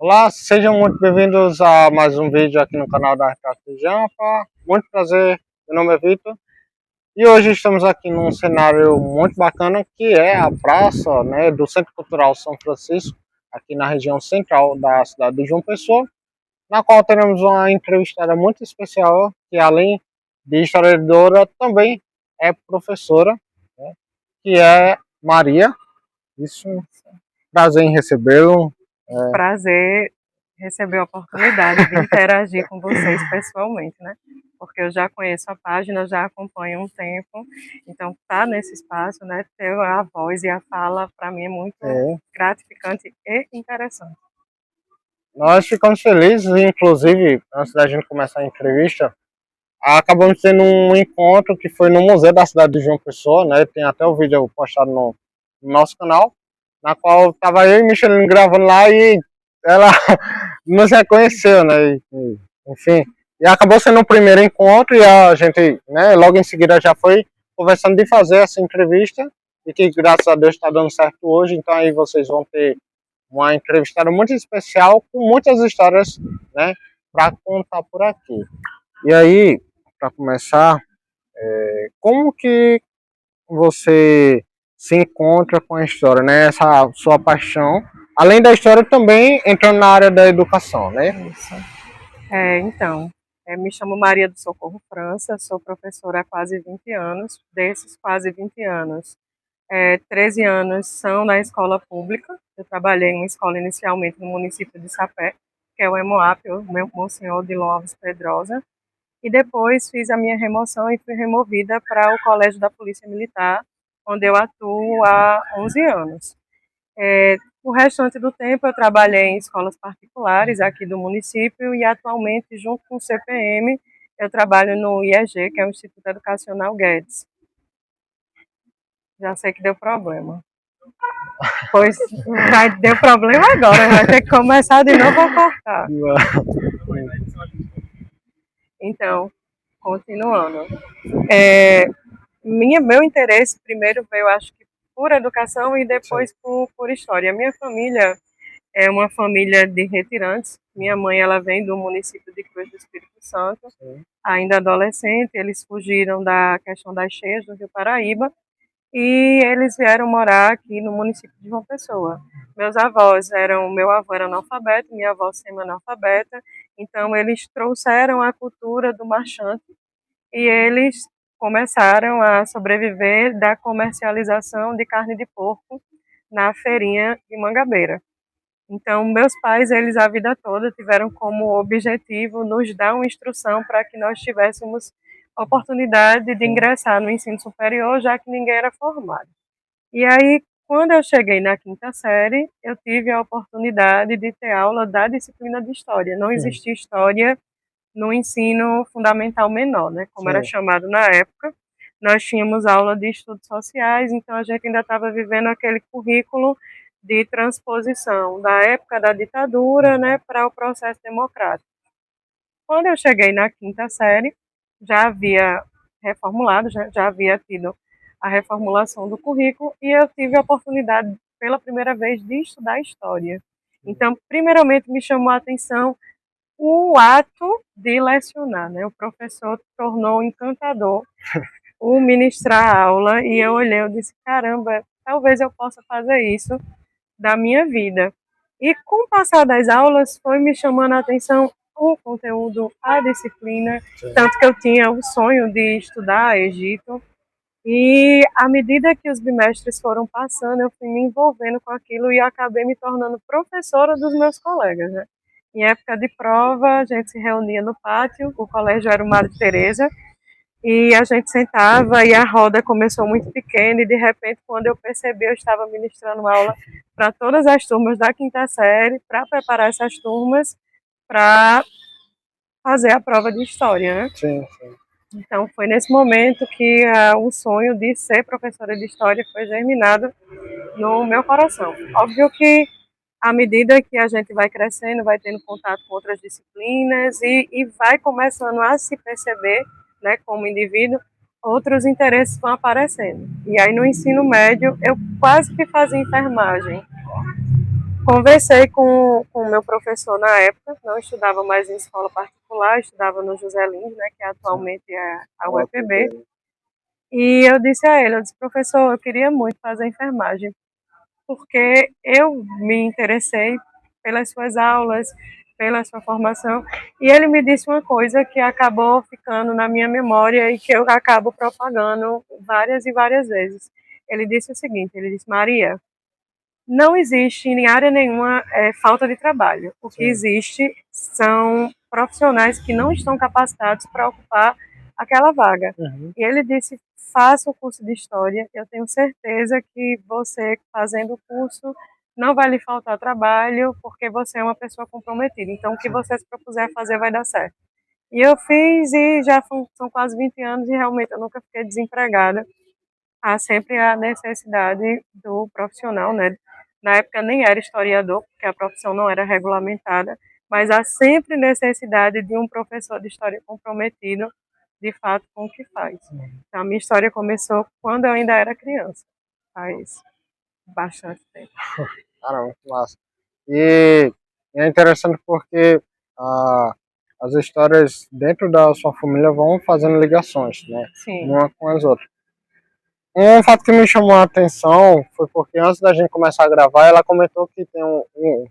Olá, sejam muito bem-vindos a mais um vídeo aqui no canal da Arcade Jampa. Muito prazer, meu nome é Vitor e hoje estamos aqui num cenário muito bacana que é a praça, né, do Centro Cultural São Francisco, aqui na região central da cidade de João Pessoa, na qual teremos uma entrevistada muito especial que, além de historiadora, também é professora, né, que é Maria. Isso, prazer em recebê-lo. Prazer receber a oportunidade de interagir com vocês pessoalmente, né? Porque eu já conheço a página, já acompanho há um tempo, então estar nesse espaço, né, ter a voz e a fala, para mim é muito É, gratificante e interessante. nós ficamos felizes, inclusive, antes da gente começar a entrevista, acabamos tendo um encontro que foi no Museu da Cidade de João Pessoa, né? Tem até o vídeo postado no nosso canal, na qual estava eu e Michelin gravando lá e ela nos reconheceu, né? Enfim, e acabou sendo o primeiro encontro e a gente, né, logo em seguida já foi conversando de fazer essa entrevista e que graças a Deus está dando certo hoje, então aí vocês vão ter uma entrevistada muito especial com muitas histórias, né, para contar por aqui. E aí, para começar, como que você se encontra com a história, né? Essa sua paixão, além da história também entrando na área da educação, né? Isso. Me chamo Maria do Socorro França, sou professora há quase 20 anos. Desses quase 20 anos, 13 anos são na escola pública. Eu trabalhei em uma escola inicialmente no município de Sapé, que é o EMOAP, o Monsenhor Odilon Alves Pedrosa, e depois fiz a minha remoção e fui removida para o Colégio da Polícia Militar, onde eu atuo há 11 anos. O restante do tempo eu trabalhei em escolas particulares aqui do município e atualmente, junto com o CPM, eu trabalho no IEG, que é o Instituto Educacional Guedes. Já sei que deu problema. Pois deu problema agora, vai ter que começar de novo a cortar. Então, continuando. Meu interesse primeiro veio, acho que, por educação e depois por história. Minha família é uma família de retirantes. Minha mãe, ela vem do município de Cruz do Espírito Santo. Ainda adolescente, eles fugiram da questão das cheias do Rio Paraíba e eles vieram morar aqui no município de João Pessoa. Meu avô era analfabeto, minha avó semi-analfabeta, então eles trouxeram a cultura do marchante e eles começaram a sobreviver da comercialização de carne de porco na feirinha de Mangabeira. Então, meus pais, eles a vida toda tiveram como objetivo nos dar uma instrução para que nós tivéssemos oportunidade de ingressar no ensino superior, já que ninguém era formado. E aí, quando eu cheguei na quinta série, eu tive a oportunidade de ter aula da disciplina de História. Não existia História no ensino fundamental menor, né, como era chamado na época. Nós tínhamos aula de estudos sociais, então a gente ainda estava vivendo aquele currículo de transposição da época da ditadura, né, para o processo democrático. Quando eu cheguei na quinta série, já havia reformulado, já havia tido a reformulação do currículo e eu tive a oportunidade pela primeira vez de estudar história. Então, primeiramente me chamou a atenção o ato de lecionar, né? O professor tornou encantador o ministrar a aula e eu olhei, eu disse, caramba, talvez eu possa fazer isso da minha vida. E com o passar das aulas foi me chamando a atenção o conteúdo, a disciplina, tanto que eu tinha o sonho de estudar Egito. E à medida que os bimestres foram passando, eu fui me envolvendo com aquilo e acabei me tornando professora dos meus colegas, né? Em época de prova, a gente se reunia no pátio, o colégio era o Mário Tereza, e a gente sentava e a roda começou muito pequena e de repente, quando eu percebi, eu estava ministrando aula para todas as turmas da quinta série, para preparar essas turmas para fazer a prova de história, né? Sim, sim. Então, foi nesse momento que o sonho de ser professora de história foi germinado no meu coração. Óbvio que, à medida que a gente vai crescendo, vai tendo contato com outras disciplinas e vai começando a se perceber, né, como indivíduo, outros interesses vão aparecendo. E aí, no ensino médio, eu quase que fazia enfermagem. Conversei com o meu professor na época, não estudava mais em escola particular, estudava no José Lins, né, que Sim. atualmente é a O UEPB, APB. e eu disse a ele, eu disse, professor, eu queria muito fazer enfermagem, porque eu me interessei pelas suas aulas, pela sua formação, e ele me disse uma coisa que acabou ficando na minha memória e que eu acabo propagando várias e várias vezes. Ele disse o seguinte, ele disse, Maria, não existe em área nenhuma falta de trabalho. O que Sim. existe são profissionais que não estão capacitados para ocupar aquela vaga. Uhum. E ele disse: faça o curso de História, eu tenho certeza que você, fazendo o curso, não vai lhe faltar trabalho, porque você é uma pessoa comprometida. Então, o que Sim. você se propuser fazer vai dar certo. E eu fiz, e já são quase 20 anos, e realmente eu nunca fiquei desempregada. Há sempre a necessidade do profissional, né? Na época nem era historiador, porque a profissão não era regulamentada, mas há sempre necessidade de um professor de história comprometido, de fato, com o que faz. Então, a minha história começou quando eu ainda era criança, faz bastante tempo. Caramba, que massa. E é interessante porque ah, as histórias dentro da sua família vão fazendo ligações, né? Sim. Uma com as outras. Um fato que me chamou a atenção foi porque antes da gente começar a gravar, ela comentou que tem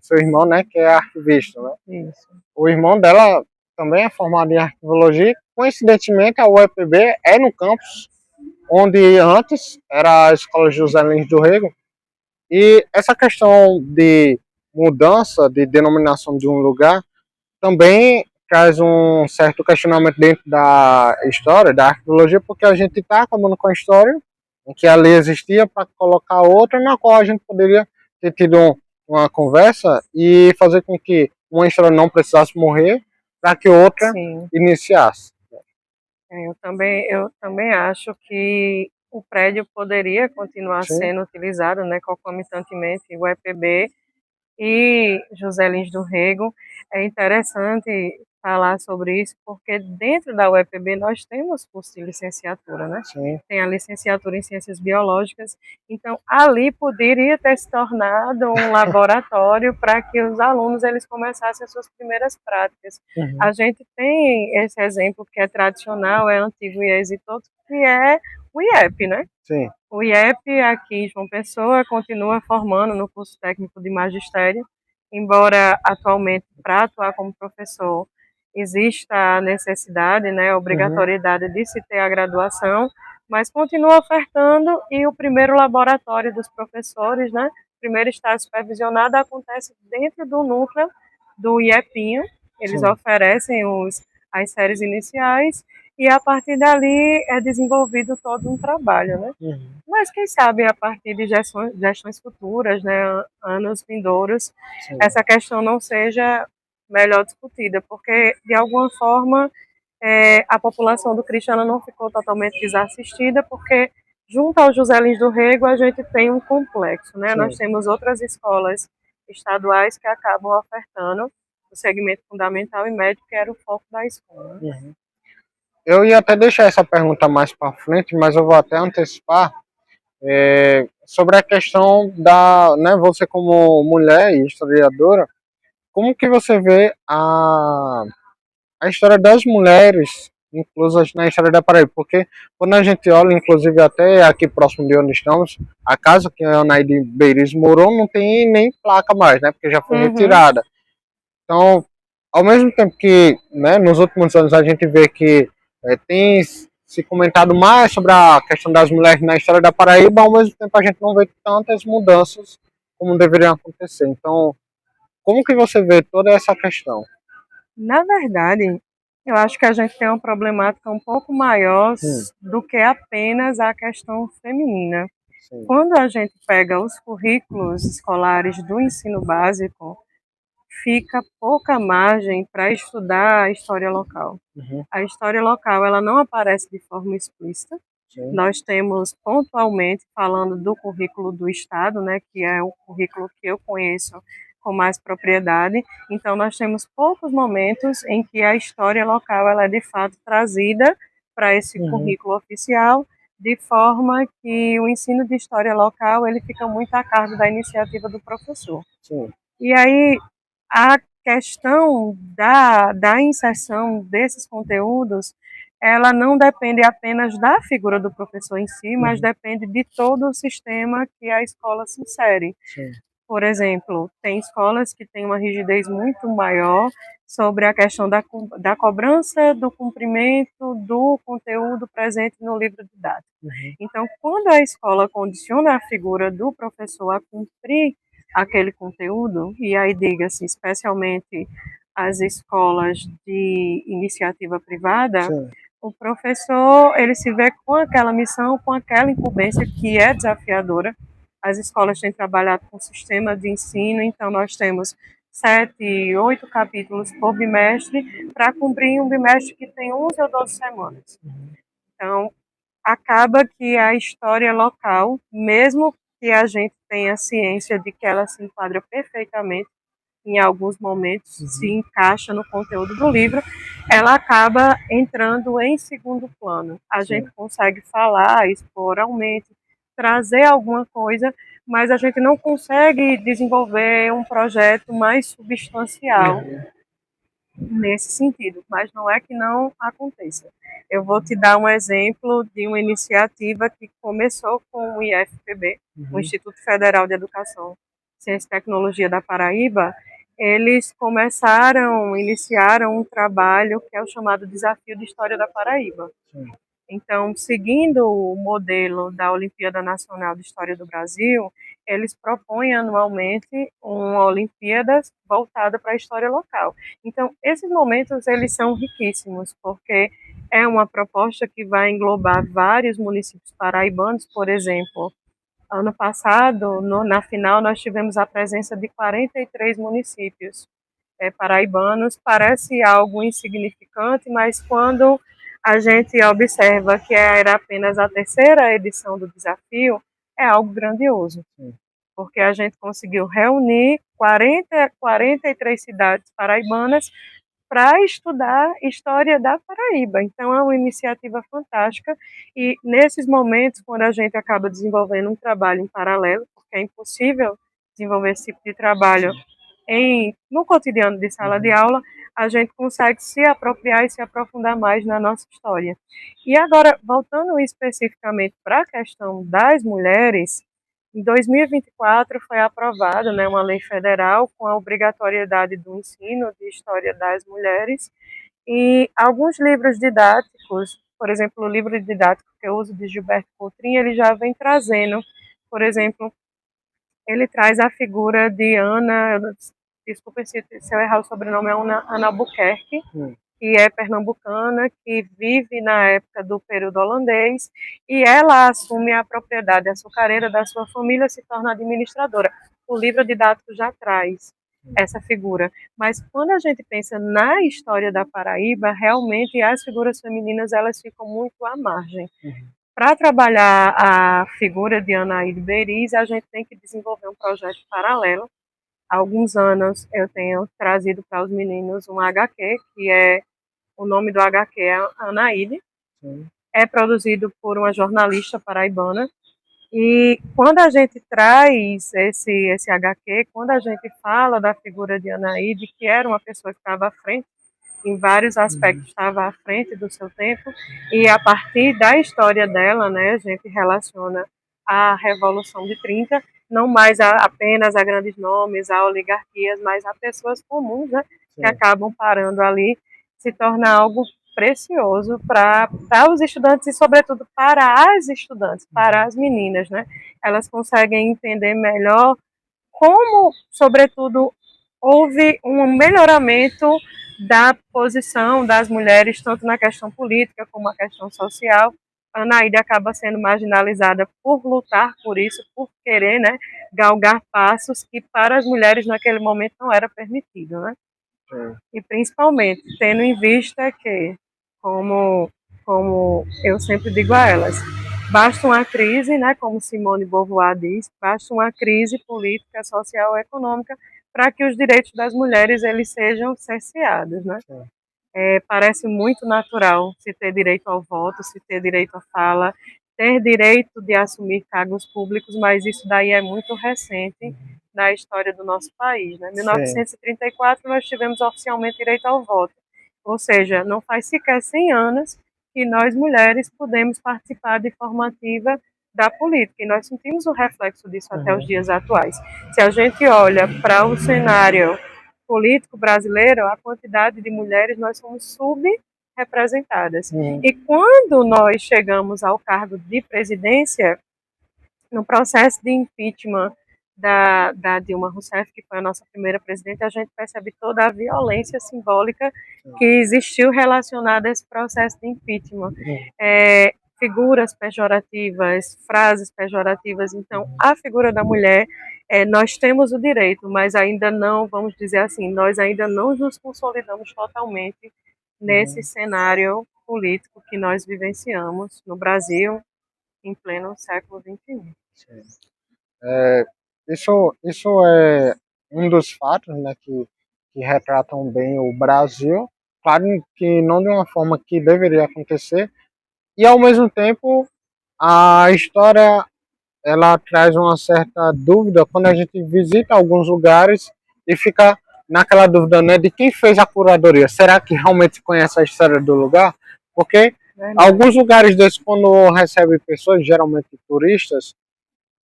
seu irmão, né, que é arquivista, né? Isso. O irmão dela também é formado em arquivologia. Coincidentemente, a UEPB é no campus onde antes era a Escola José Lins do Rego. E essa questão de mudança de denominação de um lugar também traz um certo questionamento dentro da história, da arqueologia, porque a gente está acabando com a história em que ali existia para colocar outra na qual a gente poderia ter tido uma conversa e fazer com que uma história não precisasse morrer para que outra Sim. iniciasse. Eu também acho que o prédio poderia continuar Sim, sendo utilizado, né, concomitantemente, o EPB e José Lins do Rego. É interessante falar sobre isso, porque dentro da UEPB nós temos curso de licenciatura, né? sim, Tem a licenciatura em Ciências Biológicas, então ali poderia ter se tornado um laboratório para que os alunos eles começassem as suas primeiras práticas. uhum, A gente tem esse exemplo que é tradicional, é antigo e é exitoso, que é o IEP, né? sim, O IEP aqui em João Pessoa continua formando no curso técnico de magistério, embora atualmente para atuar como professor exista a necessidade, né, a uhum, obrigatoriedade de se ter a graduação, mas continua ofertando e o primeiro laboratório dos professores, né, primeiro estágio supervisionado acontece dentro do núcleo do IEPinho, eles sim, oferecem as séries iniciais e a partir dali é desenvolvido todo um trabalho, né? uhum, Mas quem sabe a partir de gestões futuras, né, anos vindouros, sim, essa questão não seja melhor discutida, porque de alguma forma a população do Cristiano não ficou totalmente desassistida, porque junto ao José Lins do Rego a gente tem um complexo, né? Nós sim, temos outras escolas estaduais que acabam ofertando o segmento fundamental e médio, que era o foco da escola. uhum. Eu ia até deixar essa pergunta mais para frente, mas eu vou até antecipar sobre a questão da, né, você como mulher e historiadora, como que você vê a história das mulheres inclusas na história da Paraíba? Porque quando a gente olha, inclusive até aqui próximo de onde estamos, a casa que a Anaíde Beiriz morou não tem nem placa mais, né, porque já foi Uhum, retirada. Então, ao mesmo tempo que, né, nos últimos anos a gente vê que tem se comentado mais sobre a questão das mulheres na história da Paraíba, ao mesmo tempo a gente não vê tantas mudanças como deveriam acontecer. Então, como que você vê toda essa questão? na verdade, eu acho que a gente tem uma problemática um pouco maior Hum, do que apenas a questão feminina. sim. Quando a gente pega os currículos escolares do ensino básico, fica pouca margem para estudar a história local. Uhum, A história local ela não aparece de forma explícita. sim. Nós temos pontualmente falando do currículo do Estado, né, que é o currículo que eu conheço com mais propriedade. Então nós temos poucos momentos em que a história local ela é de fato trazida para esse Uhum, currículo oficial, de forma que o ensino de história local ele fica muito a cargo da iniciativa do professor. sim. E aí, a questão da inserção desses conteúdos, ela não depende apenas da figura do professor em si, mas depende de todo o sistema que a escola se insere. Sim. Por exemplo, tem escolas que têm uma rigidez muito maior sobre a questão da cobrança do cumprimento do conteúdo presente no livro didático. Então, quando a escola condiciona a figura do professor a cumprir aquele conteúdo, e aí diga-se especialmente as escolas de iniciativa privada, Sim. o professor ele se vê com aquela missão, com aquela incumbência que é desafiadora. As escolas têm trabalhado com sistema de ensino, então nós temos 7, 8 capítulos por bimestre para cumprir um bimestre que tem 11 ou 12 semanas. Então, acaba que a história local, mesmo que a gente tenha ciência de que ela se enquadra perfeitamente, em alguns momentos se encaixa no conteúdo do livro, ela acaba entrando em segundo plano. A gente consegue falar, expor oralmente, trazer alguma coisa, mas a gente não consegue desenvolver um projeto mais substancial nesse sentido, mas não é que não aconteça. Eu vou te dar um exemplo de uma iniciativa que começou com o IFPB, o Instituto Federal de Educação, Ciência e Tecnologia da Paraíba. Eles iniciaram um trabalho que é o chamado Desafio de História da Paraíba. Então, seguindo o modelo da Olimpíada Nacional de História do Brasil, eles propõem anualmente uma Olimpíada voltada para a história local. Então, esses momentos eles são riquíssimos, porque é uma proposta que vai englobar vários municípios paraibanos. Por exemplo, ano passado, na final, nós tivemos a presença de 43 municípios paraibanos. Parece algo insignificante, mas quando a gente observa que era apenas a terceira edição do desafio, é algo grandioso, porque a gente conseguiu reunir 43 cidades paraibanas para estudar história da Paraíba. Então é uma iniciativa fantástica e nesses momentos, quando a gente acaba desenvolvendo um trabalho em paralelo, porque é impossível desenvolver esse tipo de trabalho no cotidiano de sala de aula, a gente consegue se apropriar e se aprofundar mais na nossa história. E agora, voltando especificamente para a questão das mulheres, em 2024 foi aprovada, né, uma lei federal com a obrigatoriedade do ensino de história das mulheres e alguns livros didáticos, por exemplo, o livro didático que eu uso de Gilberto Coutrinho, ele já vem trazendo, por exemplo, ele traz a figura de Ana, desculpa se eu errar o sobrenome, é Ana Albuquerque, que é pernambucana, que vive na época do período holandês, e ela assume a propriedade açucareira da sua família, se torna administradora. O livro didático já traz essa figura. Mas quando a gente pensa na história da Paraíba, realmente as figuras femininas elas ficam muito à margem. Para trabalhar a figura de Anaíde Beriz, a gente tem que desenvolver um projeto paralelo. Há alguns anos eu tenho trazido para os meninos um HQ, que é o nome do HQ é Anaíde. É produzido por uma jornalista paraibana. E quando a gente traz esse HQ, quando a gente fala da figura de Anaíde, que era uma pessoa que estava à frente, em vários aspectos estava à frente do seu tempo, e a partir da história dela, né, a gente relaciona a Revolução de 30, não mais apenas a grandes nomes, a oligarquias, mas a pessoas comuns, né, que acabam parando ali, se torna algo precioso para os estudantes e, sobretudo, para as estudantes, para as meninas, né? Elas conseguem entender melhor como, sobretudo, houve um melhoramento da posição das mulheres, tanto na questão política como na questão social. A Anaíde acaba sendo marginalizada por lutar por isso, por querer, né, galgar passos que para as mulheres naquele momento não era permitido, né? E principalmente tendo em vista que, como eu sempre digo a elas, basta uma crise, né, como Simone de Beauvoir diz, basta uma crise política, social e econômica para que os direitos das mulheres eles sejam cerceados, né? Parece muito natural se ter direito ao voto, se ter direito à fala, ter direito de assumir cargos públicos, mas isso daí é muito recente da história do nosso país. Né? Em sim. 1934, nós tivemos oficialmente direito ao voto, ou seja, não faz sequer 100 anos que nós, mulheres, podemos participar de forma ativa da política, e nós sentimos o reflexo disso até os Uhum. dias atuais. Se a gente olha para o cenário político brasileiro, a quantidade de mulheres, nós somos subrepresentadas. Uhum. E quando nós chegamos ao cargo de presidência, no processo de impeachment da Dilma Rousseff, que foi a nossa primeira presidente, a gente percebe toda a violência simbólica que existiu relacionada a esse processo de impeachment. Uhum. Figuras pejorativas, frases pejorativas. Então, a figura da mulher, nós temos o direito, mas ainda não, vamos dizer assim, nós ainda não nos consolidamos totalmente nesse cenário político que nós vivenciamos no Brasil em pleno século XXI. Sim. É, isso é um dos fatos, né, que retratam bem o Brasil, claro que não de uma forma que deveria acontecer, e ao mesmo tempo a história ela traz uma certa dúvida quando a gente visita alguns lugares e fica naquela dúvida, né, de quem fez a curadoria. Será que realmente conhece a história do lugar? Porque Verdade. alguns lugares desses, quando recebem pessoas, geralmente turistas,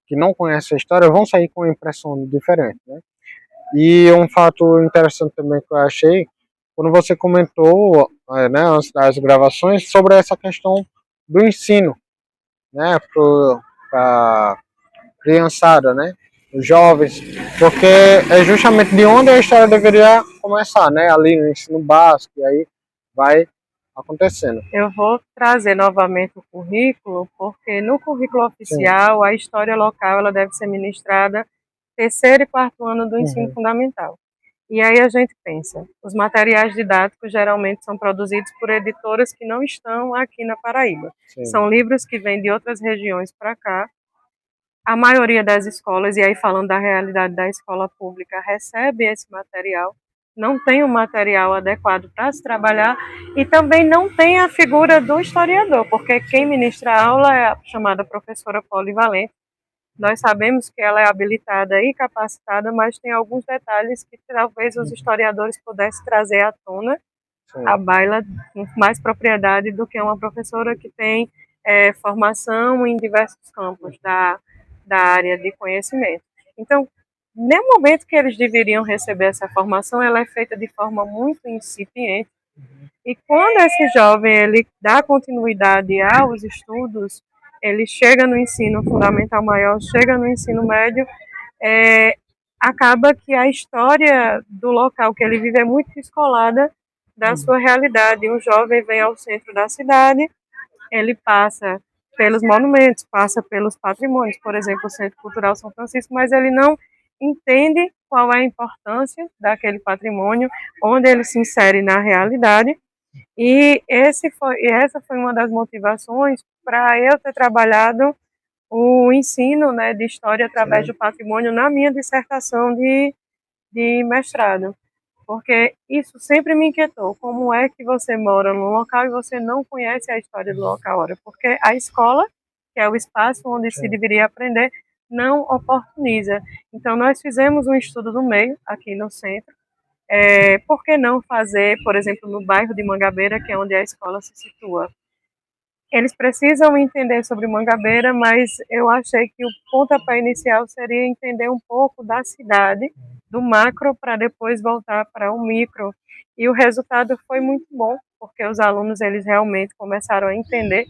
que não conhecem a história, vão sair com uma impressão diferente, né? E um fato interessante também que eu achei, quando você comentou, né, antes das gravações, sobre essa questão do ensino, né, para criançada, né, os jovens, porque é justamente de onde a história deveria começar, né, ali no ensino básico, e aí vai acontecendo. Eu vou trazer novamente o currículo, porque no currículo Sim. oficial, a história local ela deve ser ministrada terceiro e quarto ano do ensino Uhum. fundamental. E aí a gente pensa, os materiais didáticos geralmente são produzidos por editoras que não estão aqui na Paraíba. Sim. São livros que vêm de outras regiões para cá. A maioria das escolas, e aí falando da realidade da escola pública, recebe esse material, não tem um material adequado para se trabalhar e também não tem a figura do historiador, porque quem ministra a aula é a chamada professora polivalente. Nós sabemos que ela é habilitada e capacitada, mas tem alguns detalhes que talvez os historiadores pudessem trazer à tona, à Sim. baila, com mais propriedade do que uma professora que tem formação em diversos campos da área de conhecimento. Então, no momento que eles deveriam receber essa formação, ela é feita de forma muito incipiente. E quando esse jovem ele dá continuidade aos estudos, ele chega no ensino fundamental maior, chega no ensino médio, é, acaba que a história do local que ele vive é muito descolada da sua realidade. Um jovem vem ao centro da cidade, ele passa pelos monumentos, passa pelos patrimônios, por exemplo, o Centro Cultural São Francisco, mas ele não entende qual é a importância daquele patrimônio, onde ele se insere na realidade. E essa foi uma das motivações para eu ter trabalhado o ensino, né, de história através Sim. do patrimônio na minha dissertação de mestrado, porque isso sempre me inquietou. Como é que você mora num local e você não conhece a história do local? Ora, porque a escola, que é o espaço onde se Sim. deveria aprender, não oportuniza. Então, nós fizemos um estudo do meio, aqui no centro. Por que não fazer, por exemplo, no bairro de Mangabeira, que é onde a escola se situa? Eles precisam entender sobre Mangabeira, mas eu achei que o pontapé inicial seria entender um pouco da cidade, do macro, para depois voltar para o micro. E o resultado foi muito bom, porque os alunos eles realmente começaram a entender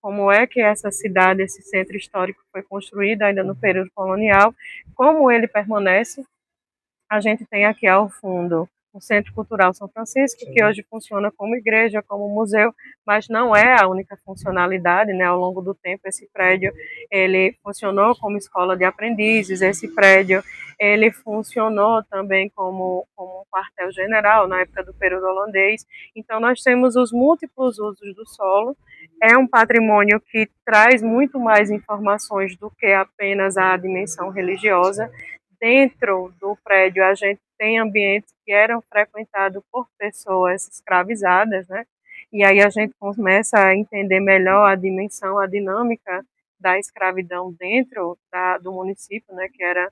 como é que essa cidade, esse centro histórico foi construído ainda no período colonial, como ele permanece. A gente tem aqui ao fundo o Centro Cultural São Francisco, que Sim. hoje funciona como igreja, como museu, mas não é a única funcionalidade, né? Ao longo do tempo, esse prédio ele funcionou como escola de aprendizes, esse prédio ele funcionou também como um quartel-general na época do período holandês. Então, nós temos os múltiplos usos do solo. É um patrimônio que traz muito mais informações do que apenas a dimensão religiosa. Dentro do prédio, a gente tem ambientes que eram frequentados por pessoas escravizadas, né? E aí a gente começa a entender melhor a dimensão, a dinâmica da escravidão dentro do município, né? Que era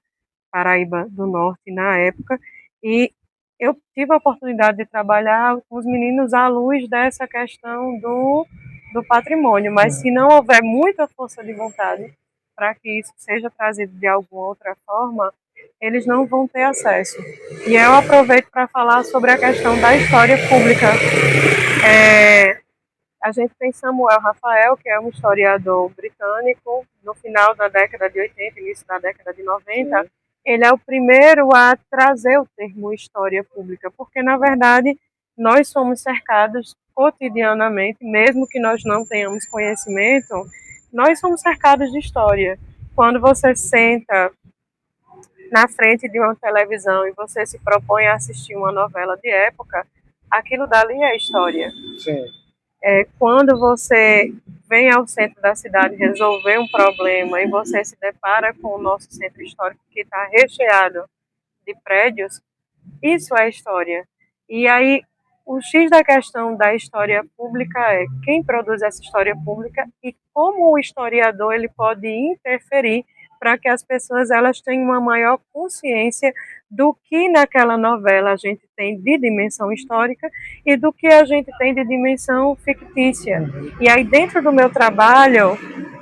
Paraíba do Norte na época, e eu tive a oportunidade de trabalhar com os meninos à luz dessa questão do patrimônio, mas se não houver muita força de vontade para que isso seja trazido de alguma outra forma, eles não vão ter acesso. E eu aproveito para falar sobre a questão da história pública. A gente tem Samuel Rafael, que é um historiador britânico, no final da década de 80, início da década de 90, ele é o primeiro a trazer o termo história pública, porque, na verdade, nós somos cercados cotidianamente, mesmo que nós não tenhamos conhecimento, nós somos cercados de história. Quando você senta na frente de uma televisão e você se propõe a assistir uma novela de época, aquilo dali é história. Sim. Quando você vem ao centro da cidade resolver um problema e você se depara com o nosso centro histórico que está recheado de prédios, isso é história. E aí, o X da questão da história pública é quem produz essa história pública e como o historiador ele pode interferir para que as pessoas elas tenham uma maior consciência do que naquela novela a gente tem de dimensão histórica e do que a gente tem de dimensão fictícia. E aí, dentro do meu trabalho,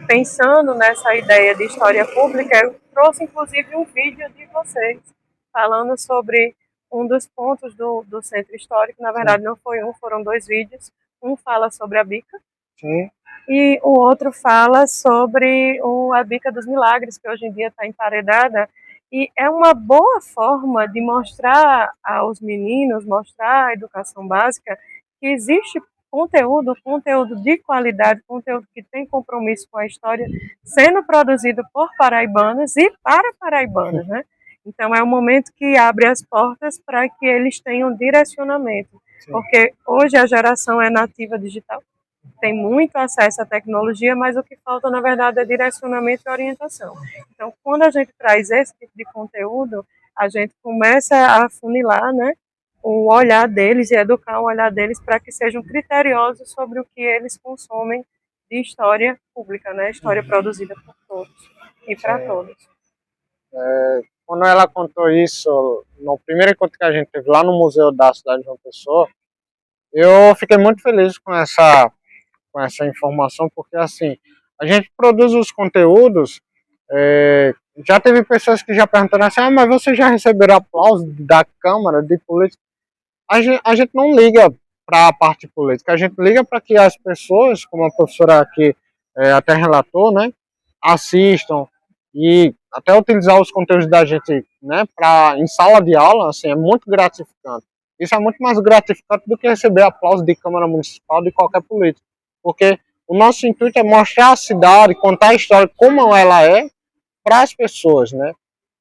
pensando nessa ideia de história pública, eu trouxe inclusive um vídeo de vocês falando sobre um dos pontos do centro histórico. Na verdade, não foi um, foram dois vídeos. Um fala sobre a Bica. Sim. E o outro fala sobre a Bica dos Milagres, que hoje em dia está emparedada. E é uma boa forma de mostrar aos meninos, mostrar à educação básica, que existe conteúdo de qualidade, conteúdo que tem compromisso com a história, sendo produzido por paraibanos e para paraibanos, né? Então é um momento que abre as portas para que eles tenham direcionamento, porque hoje a geração é nativa digital, tem muito acesso à tecnologia, mas o que falta, na verdade, é direcionamento e orientação. Então, quando a gente traz esse tipo de conteúdo, a gente começa a afunilar, né, o olhar deles e educar o olhar deles para que sejam criteriosos sobre o que eles consomem de história pública, né, história produzida por todos e para todos. Quando ela contou isso, no primeiro encontro que a gente teve lá no Museu da Cidade de João Pessoa, eu fiquei muito feliz com essa informação, porque assim, a gente produz os conteúdos, já teve pessoas que já perguntaram assim, mas você já recebeu aplauso da Câmara, de política? A gente não liga para a parte política, a gente liga para que as pessoas, como a professora aqui até relatou, né, assistam e até utilizar os conteúdos da gente, né, em sala de aula, assim, é muito gratificante. Isso é muito mais gratificante do que receber aplauso de Câmara Municipal de qualquer político, porque o nosso intuito é mostrar a cidade, contar a história como ela é para as pessoas, né?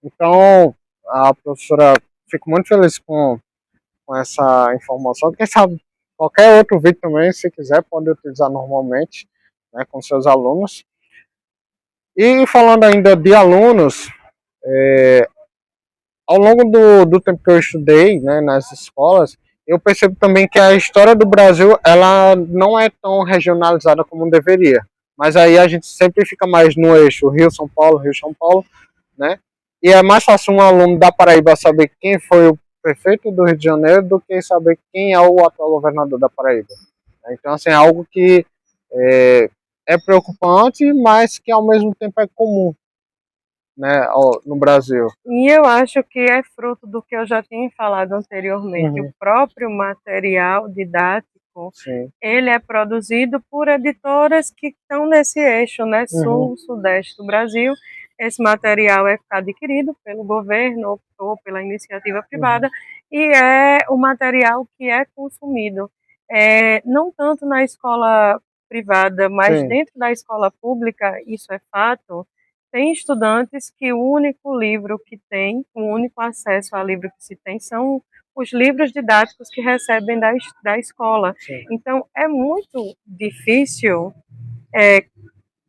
Então, a professora, fico muito feliz com essa informação. Quem sabe qualquer outro vídeo também, se quiser, pode utilizar normalmente, né, com seus alunos. E falando ainda de alunos, ao longo do tempo que eu estudei, né, nas escolas, eu percebo também que a história do Brasil ela não é tão regionalizada como deveria. Mas aí a gente sempre fica mais no eixo Rio-São Paulo, Rio-São Paulo, né? E é mais fácil um aluno da Paraíba saber quem foi o prefeito do Rio de Janeiro do que saber quem é o atual governador da Paraíba. Então, assim, é algo que é preocupante, mas que ao mesmo tempo é comum, né, no Brasil. E eu acho que é fruto do que eu já tinha falado anteriormente. O próprio material didático, ele é produzido por editoras que estão nesse eixo, né, sul-sudeste do Brasil. Esse material é adquirido pelo governo ou pela iniciativa privada e é o material que é consumido. Não tanto na escola privada, mas dentro da escola pública, isso é fato. Tem estudantes que o único livro que tem, o único acesso a livro que se tem são os livros didáticos que recebem da escola. Então, é muito difícil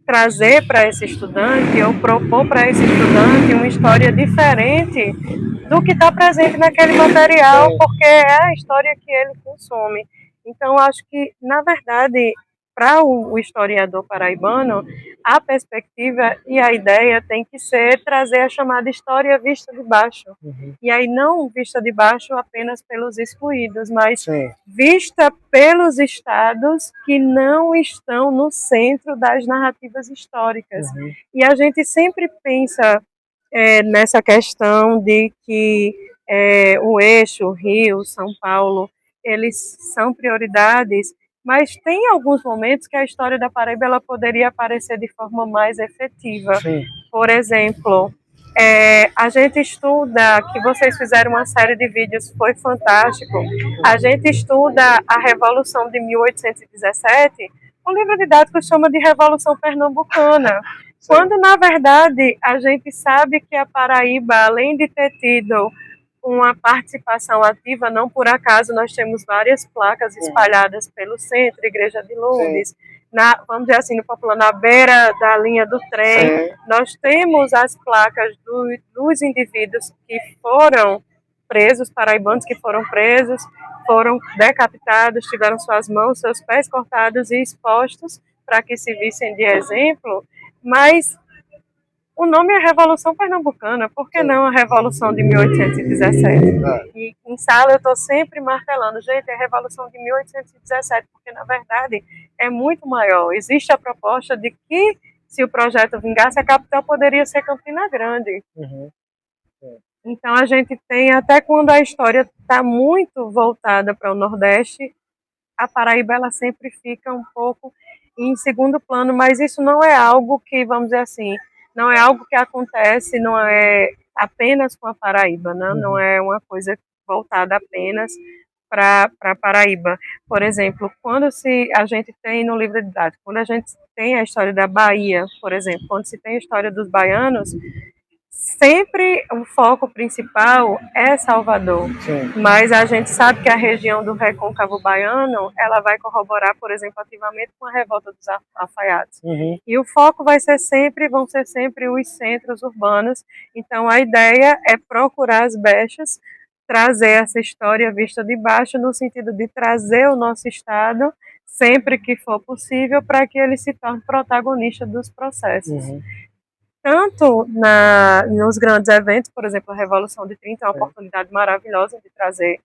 trazer para esse estudante ou propor para esse estudante uma história diferente do que está presente naquele material, porque é a história que ele consome. Então, acho que, na verdade, para o historiador paraibano, a perspectiva e a ideia tem que ser trazer a chamada história vista de baixo. E aí não vista de baixo apenas pelos excluídos, mas Sim. vista pelos estados que não estão no centro das narrativas históricas. E a gente sempre pensa nessa questão de que o eixo, Rio, São Paulo, eles são prioridades, mas tem alguns momentos que a história da Paraíba ela poderia aparecer de forma mais efetiva. Sim. Por exemplo, a gente estuda, que vocês fizeram uma série de vídeos, foi fantástico, a gente estuda a Revolução de 1817, o livro didático chama de Revolução Pernambucana, quando na verdade a gente sabe que a Paraíba, além de ter tido uma participação ativa, não por acaso nós temos várias placas espalhadas pelo centro, Igreja de Lourdes, vamos dizer assim, no popular, na beira da linha do trem, nós temos as placas dos indivíduos que foram presos, paraibanos que foram presos, foram decapitados, tiveram suas mãos, seus pés cortados e expostos para que se vissem de exemplo, mas o nome é Revolução Pernambucana, por que não a Revolução de 1817? E em sala eu estou sempre martelando, gente, é a Revolução de 1817, porque na verdade é muito maior. Existe a proposta de que, se o projeto vingasse, a capital poderia ser Campina Grande. Então a gente tem, até quando a história está muito voltada para o Nordeste, a Paraíba ela sempre fica um pouco em segundo plano, mas isso não é algo que, vamos dizer assim, não é algo que acontece, não é apenas com a Paraíba, né? Não é uma coisa voltada apenas para a Paraíba. Por exemplo, quando a gente tem no livro didático, quando a gente tem a história da Bahia, por exemplo, quando se tem a história dos baianos, sempre o foco principal é Salvador, mas a gente sabe que a região do Recôncavo Baiano, ela vai corroborar, por exemplo, ativamente com a revolta dos alfaiates. E o foco vão ser sempre os centros urbanos. Então a ideia é procurar as brechas, trazer essa história vista de baixo, no sentido de trazer o nosso estado sempre que for possível para que ele se torne protagonista dos processos. Tanto nos grandes eventos, por exemplo, a Revolução de 30 é uma oportunidade maravilhosa de trazer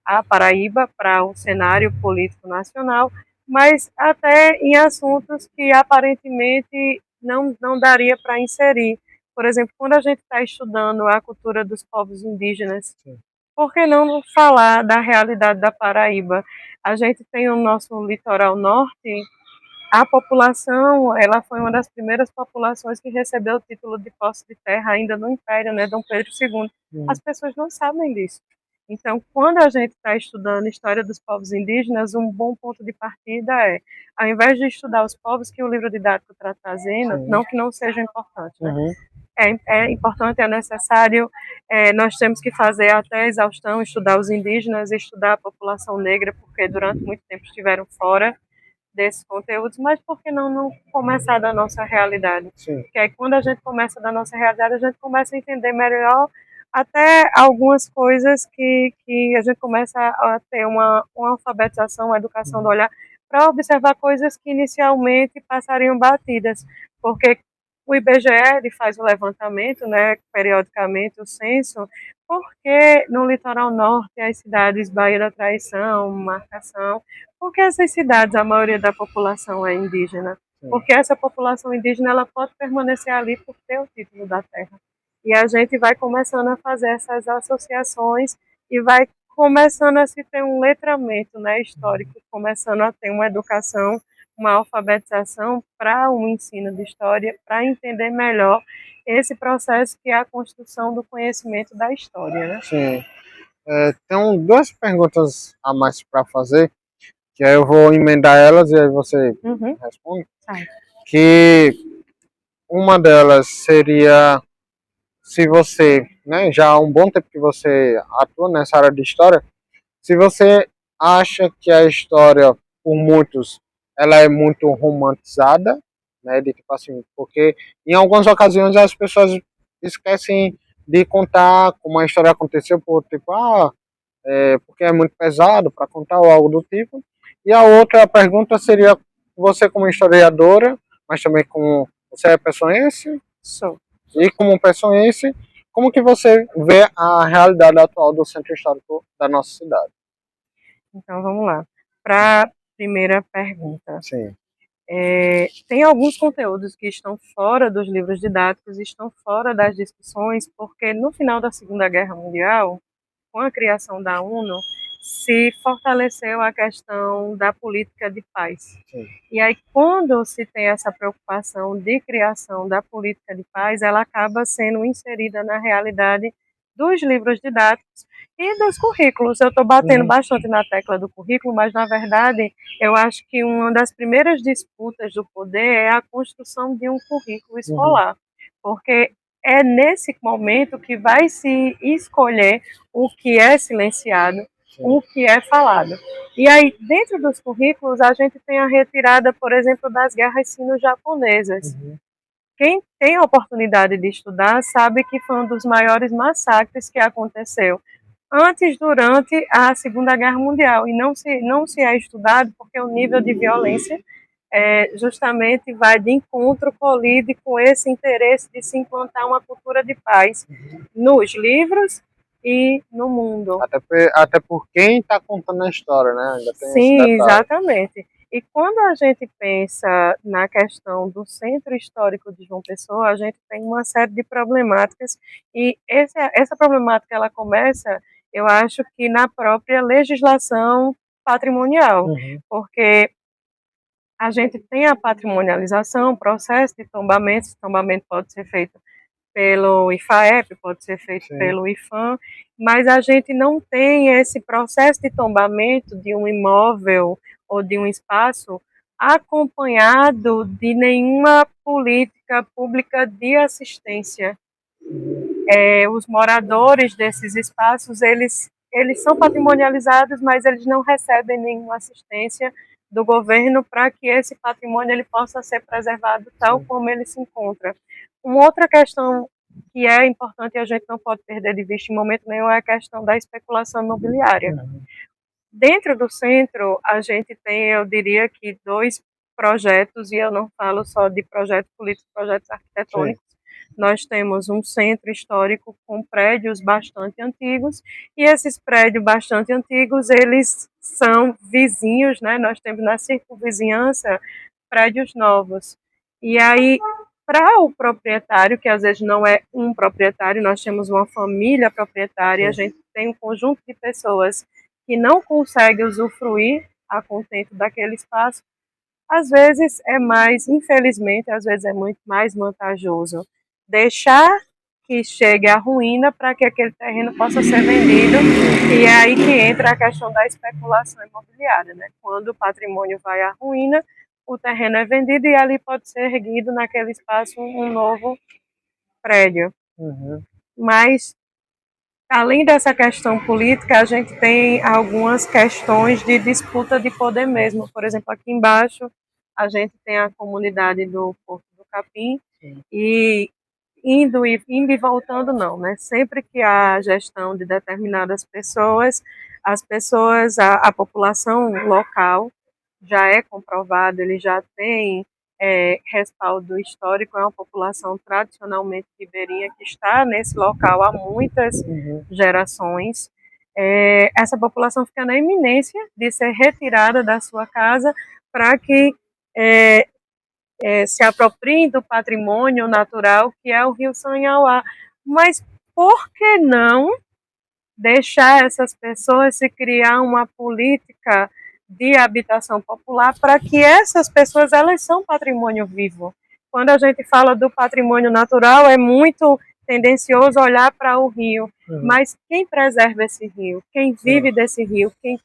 a Paraíba para o cenário político nacional, mas até em assuntos que aparentemente não daria para inserir. Por exemplo, quando a gente está estudando a cultura dos povos indígenas, por que não falar da realidade da Paraíba? A gente tem o nosso litoral norte. A população, ela foi uma das primeiras populações que recebeu o título de posse de terra ainda no Império, né, Dom Pedro II. As pessoas não sabem disso. Então, quando a gente está estudando a história dos povos indígenas, um bom ponto de partida é, ao invés de estudar os povos que o livro didático está trazendo, não que não seja importante, né? É importante, é necessário, nós temos que fazer até a exaustão, estudar os indígenas, estudar a população negra, porque durante muito tempo estiveram fora desses conteúdos, mas por que não começar da nossa realidade? Porque aí quando a gente começa da nossa realidade, a gente começa a entender melhor até algumas coisas que a gente começa a ter uma alfabetização, uma educação do olhar, para observar coisas que inicialmente passariam batidas, porque o IBGE ele faz o levantamento, né, periodicamente o censo, porque no litoral norte as cidades Baía da Traição, Marcação, porque essas cidades a maioria da população é indígena, porque essa população indígena ela pode permanecer ali por ter o título da terra. E a gente vai começando a fazer essas associações e vai começando a se ter um letramento, né, histórico, começando a ter uma educação, uma alfabetização para um ensino de história, para entender melhor esse processo que é a construção do conhecimento da história, né? Sim. Tenho duas perguntas a mais para fazer, que aí eu vou emendar elas e aí você responde. Que uma delas seria, se você, né, já há um bom tempo que você atua nessa área de história, se você acha que a história, por muitos, ela é muito romantizada, né, de tipo assim, porque em algumas ocasiões as pessoas esquecem de contar como a história aconteceu, por tipo, porque é muito pesado para contar ou algo do tipo. E a outra pergunta seria você como historiadora, mas também como você é pessoense, Sou. e como pessoense, como que você vê a realidade atual do centro histórico da nossa cidade? Então vamos lá. Para a primeira pergunta. Sim. Tem alguns conteúdos que estão fora dos livros didáticos, estão fora das discussões, porque no final da Segunda Guerra Mundial, com a criação da ONU, se fortaleceu a questão da política de paz. Sim. E aí, quando se tem essa preocupação de criação da política de paz, ela acaba sendo inserida na realidade dos livros didáticos e dos currículos. Eu estou batendo bastante na tecla do currículo, mas, na verdade, eu acho que uma das primeiras disputas do poder é a construção de um currículo escolar, porque é nesse momento que vai se escolher o que é silenciado, o que é falado. E aí, dentro dos currículos, a gente tem a retirada, por exemplo, das guerras sino-japonesas. Quem tem a oportunidade de estudar sabe que foi um dos maiores massacres que aconteceu antes, durante a Segunda Guerra Mundial. E não se é estudado porque o nível de violência justamente vai de encontro, colide com esse interesse de se implantar uma cultura de paz nos livros e no mundo. Até por quem está contando a história, né? Ainda tem esse Sim, detalhe. exatamente. E quando a gente pensa na questão do centro histórico de João Pessoa, a gente tem uma série de problemáticas e essa problemática ela começa, eu acho que na própria legislação patrimonial, porque a gente tem a patrimonialização, o processo de tombamento, esse tombamento pode ser feito pelo IFAEP, pode ser feito pelo IFAM, mas a gente não tem esse processo de tombamento de um imóvel ou de um espaço acompanhado de nenhuma política pública de assistência. Os moradores desses espaços, eles são patrimonializados, mas eles não recebem nenhuma assistência do governo para que esse patrimônio ele possa ser preservado tal como ele se encontra. Uma outra questão que é importante e a gente não pode perder de vista em momento nenhum é a questão da especulação imobiliária. Dentro do centro, a gente tem, eu diria que, dois projetos, e eu não falo só de projetos políticos, projetos arquitetônicos. Nós temos um centro histórico com prédios bastante antigos, e esses prédios bastante antigos, eles são vizinhos, né? Nós temos na circunvizinhança prédios novos. E aí, para o proprietário, que às vezes não é um proprietário, nós temos uma família proprietária, a gente tem um conjunto de pessoas que não consegue usufruir a contento daquele espaço, às vezes é mais, infelizmente, às vezes é muito mais vantajoso deixar que chegue à ruína para que aquele terreno possa ser vendido, e é aí que entra a questão da especulação imobiliária, né? Quando o patrimônio vai à ruína, o terreno é vendido e ali pode ser erguido naquele espaço um novo prédio. Mas além dessa questão política, a gente tem algumas questões de disputa de poder mesmo. Por exemplo, aqui embaixo, a gente tem a comunidade do Porto do Capim, e indo e voltando não, né? Sempre que há gestão de determinadas pessoas, a população local já é comprovado, ele já tem respaldo histórico, é uma população tradicionalmente ribeirinha que está nesse local há muitas gerações. Essa população fica na iminência de ser retirada da sua casa para que se apropriem do patrimônio natural que é o Rio Sanhauá. Mas por que não deixar essas pessoas se criar uma política de habitação popular para que essas pessoas, elas são patrimônio vivo? Quando a gente fala do patrimônio natural, é muito tendencioso olhar para o rio, mas quem preserva esse rio? Quem vive desse rio? Quem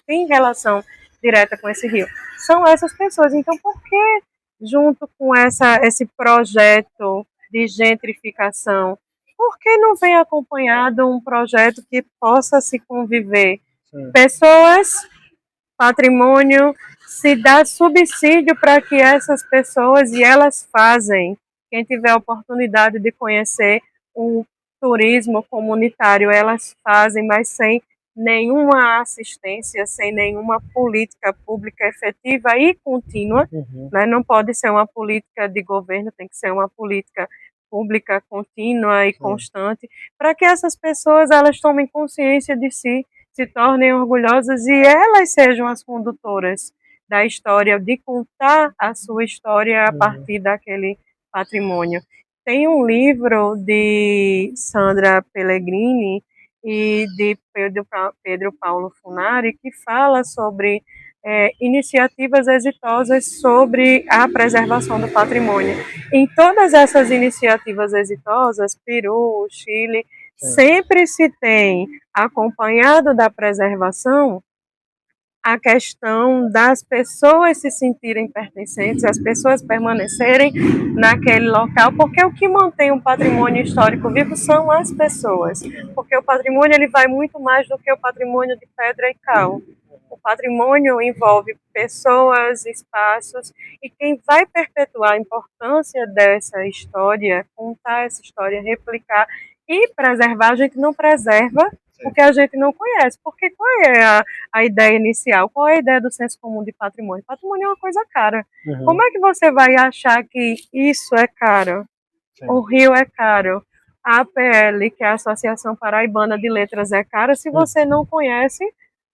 tem relação direta com esse rio? São essas pessoas. Então, por que, junto com esse projeto de gentrificação, por que não vem acompanhado um projeto que possa se conviver? Pessoas, patrimônio, se dá subsídio para que essas pessoas, e elas fazem, quem tiver a oportunidade de conhecer o turismo comunitário, elas fazem, mas sem nenhuma assistência, sem nenhuma política pública efetiva e contínua, né? Não pode ser uma política de governo, tem que ser uma política pública contínua e constante, para que essas pessoas elas tomem consciência de si, se tornem orgulhosas e elas sejam as condutoras da história, de contar a sua história a partir daquele patrimônio. Tem um livro de Sandra Pellegrini e de Pedro Paulo Funari que fala sobre iniciativas exitosas sobre a preservação do patrimônio. Em todas essas iniciativas exitosas, Peru, Chile, sempre se tem acompanhado da preservação a questão das pessoas se sentirem pertencentes, as pessoas permanecerem naquele local, porque o que mantém um patrimônio histórico vivo são as pessoas, porque o patrimônio ele vai muito mais do que o patrimônio de pedra e cal. O patrimônio envolve pessoas, espaços, e quem vai perpetuar a importância dessa história, contar essa história, replicar e preservar, a gente não preserva o que a gente não conhece. Porque qual é a ideia inicial? Qual é a ideia do senso comum de patrimônio? Patrimônio é uma coisa cara. Como é que você vai achar que isso é caro? O Rio é caro. A APL, que é a Associação Paraibana de Letras, é cara se você não conhece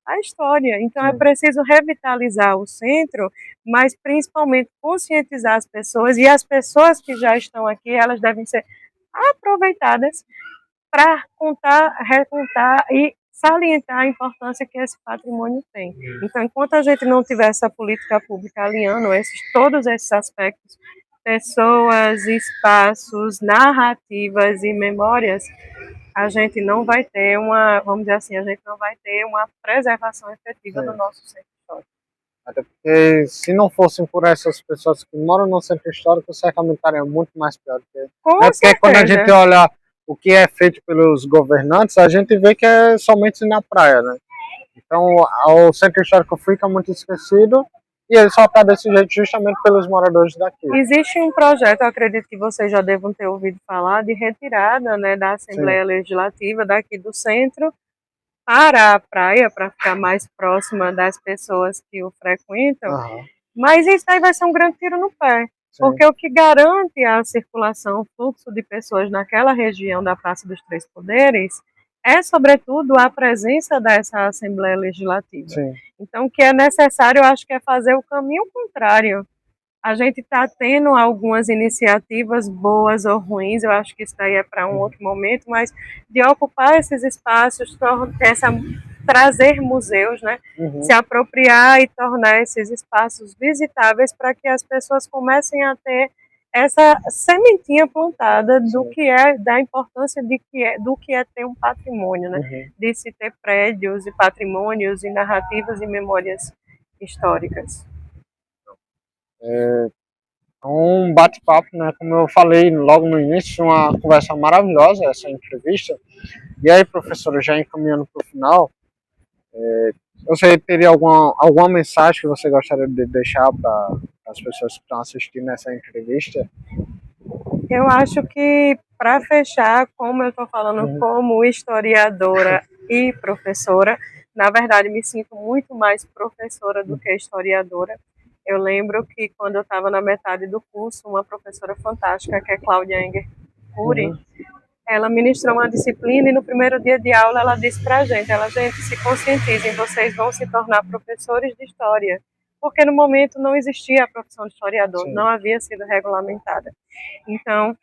a história. Então é preciso revitalizar o centro, mas principalmente conscientizar as pessoas, e as pessoas que já estão aqui, elas devem ser aproveitadas para contar, recontar e salientar a importância que esse patrimônio tem. Então, enquanto a gente não tiver essa política pública alinhando todos esses aspectos, pessoas, espaços, narrativas e memórias, a gente não vai ter vamos dizer assim, a gente não vai ter uma preservação efetiva do nosso centro histórico. Até porque se não fossem por essas pessoas que moram no centro histórico, certamente estaria muito mais pior. Porque quando a gente olha o que é feito pelos governantes, a gente vê que é somente na praia, né? Então o centro histórico fica muito esquecido e ele só está desse jeito justamente pelos moradores daqui. Existe um projeto, eu acredito que vocês já devam ter ouvido falar, de retirada, né, da Assembleia Legislativa daqui do centro para a praia, para ficar mais próxima das pessoas que o frequentam, mas isso aí vai ser um grande tiro no pé, porque o que garante a circulação, o fluxo de pessoas naquela região da Praça dos Três Poderes é, sobretudo, a presença dessa Assembleia Legislativa. Então, o que é necessário, eu acho que é fazer o caminho contrário. A gente está tendo algumas iniciativas boas ou ruins, eu acho que isso daí é para um outro momento, mas de ocupar esses espaços, trazer museus, né? Se apropriar e tornar esses espaços visitáveis para que as pessoas comecem a ter essa sementinha plantada do que é, da importância do que é ter um patrimônio, né? De se ter prédios e patrimônios e narrativas e memórias históricas. Um bate-papo, né? Como eu falei logo no início, uma conversa maravilhosa essa entrevista. E aí, professora, já encaminhando para o final, você teria alguma mensagem que você gostaria de deixar para as pessoas que estão assistindo essa entrevista? Eu acho que, para fechar, como eu estou falando como historiadora e professora, na verdade me sinto muito mais professora do que historiadora. Eu lembro que quando eu estava na metade do curso, uma professora fantástica, que é Cláudia Enger Cury, ela ministrou uma disciplina e no primeiro dia de aula ela disse para a gente, gente, se conscientizem, vocês vão se tornar professores de história, porque no momento não existia a profissão de historiador, não havia sido regulamentada. Então,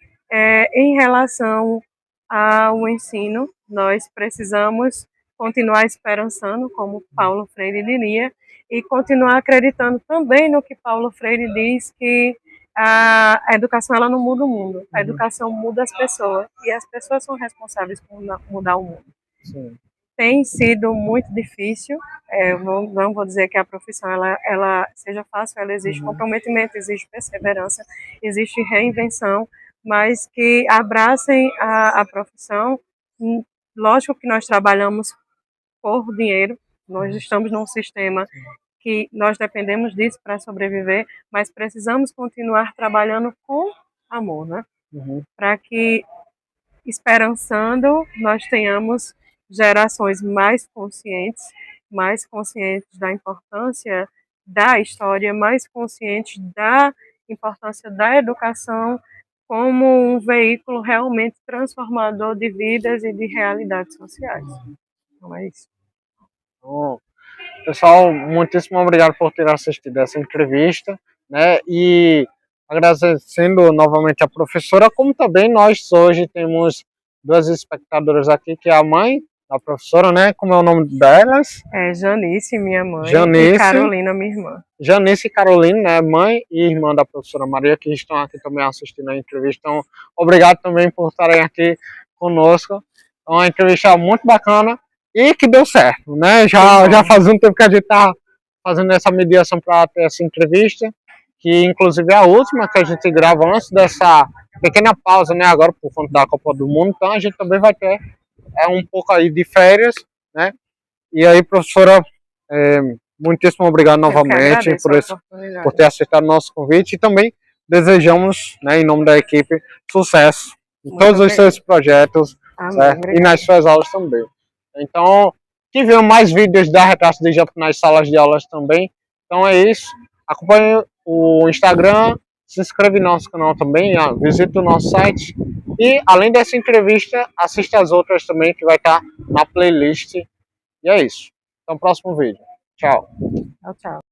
em relação ao ensino, nós precisamos continuar esperançando, como Paulo Freire diria, e continuar acreditando também no que Paulo Freire diz, que a educação ela não muda o mundo, a educação muda as pessoas, e as pessoas são responsáveis por mudar o mundo. Tem sido muito difícil, não vou dizer que a profissão ela seja fácil, ela exige comprometimento, exige perseverança, existe reinvenção, mas que abracem a profissão. Lógico que nós trabalhamos por dinheiro, nós estamos num sistema que nós dependemos disso para sobreviver, mas precisamos continuar trabalhando com amor, né? Para que, esperançando, nós tenhamos gerações mais conscientes da importância da história, mais conscientes da importância da educação como um veículo realmente transformador de vidas e de realidades sociais. Então é isso. Então, pessoal, muitíssimo obrigado por ter assistido essa entrevista, né? E agradecendo novamente a professora, como também nós hoje temos duas espectadoras aqui, que é a mãe da professora, né? Como é o nome delas? É Janice, minha mãe, Janice, e Carolina, minha irmã. Janice e Carolina, né? Mãe e irmã da professora Maria, que estão aqui também assistindo a entrevista. Então, obrigado também por estarem aqui conosco. É uma entrevista muito bacana e que deu certo, né? Já faz um tempo que a gente está fazendo essa mediação para ter essa entrevista, que inclusive é a última que a gente grava antes dessa pequena pausa, né? Agora por conta da Copa do Mundo, então a gente também vai ter um pouco aí de férias, né? E aí, professora, muitíssimo obrigado novamente por ter aceitado o nosso convite e também desejamos, né, em nome da equipe, sucesso em todos os seus projetos, certo? E nas suas aulas também. Então, que venham mais vídeos da Retrato Digital nas salas de aulas também. Então é isso. Acompanhe o Instagram, se inscreve no nosso canal também, visite o nosso site. E, além dessa entrevista, assista as outras também, que vai estar na playlist. E é isso. Até o próximo vídeo. Tchau. Tchau, tchau.